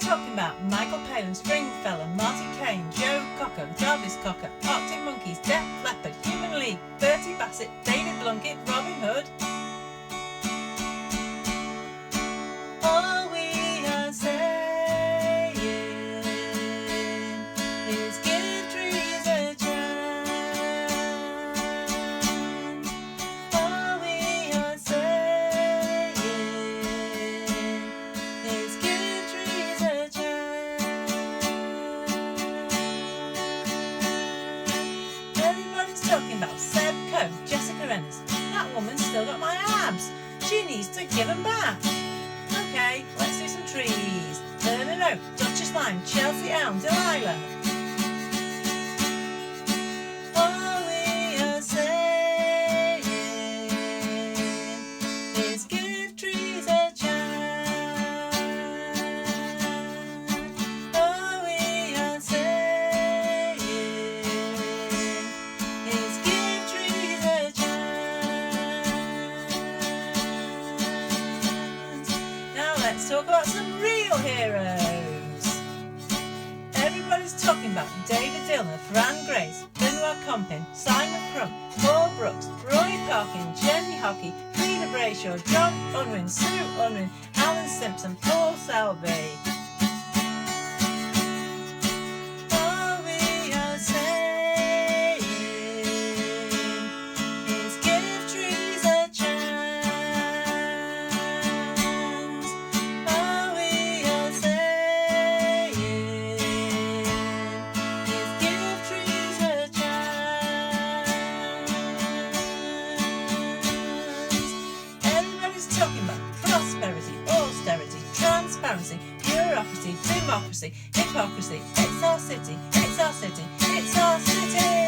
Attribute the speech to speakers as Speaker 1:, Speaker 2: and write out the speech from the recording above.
Speaker 1: talking about Michael Palin, Stringfellow, Marty Kane, Joe Cocker, Jarvis Cocker, Arctic Monkeys, Def Leppard, Human League, Bertie Bassett, David Blunkett, Robin Hood. All we are saying is give trees a chance. All we are saying is give trees a chance. Everybody's talking about Seb Coe, Jessica Ennis. That woman's still got my abs. She needs to give them back. Okay, let's do some trees. Vernon Oak, Duchess Lime, Chelsea Elm, Delilah. All we are saying is give trees a chance. All we are saying is give trees a chance. Now let's talk about some real heroes. Everybody's talking about David Dillner, Fran Grace, Benoit Compin, Simon Crump, Paul Brooks, Roy Parkin, Jenny Hockey, Frida Brayshaw, John Unwin, Sue Unwin, Alan Simpson, Paul Selby. All we are saying is give trees a chance. All we are saying is give trees a chance. Everybody's talking about prosperity, austerity, transparency, bureaucracy, democracy, hypocrisy. It's our city, it's our city, it's our city.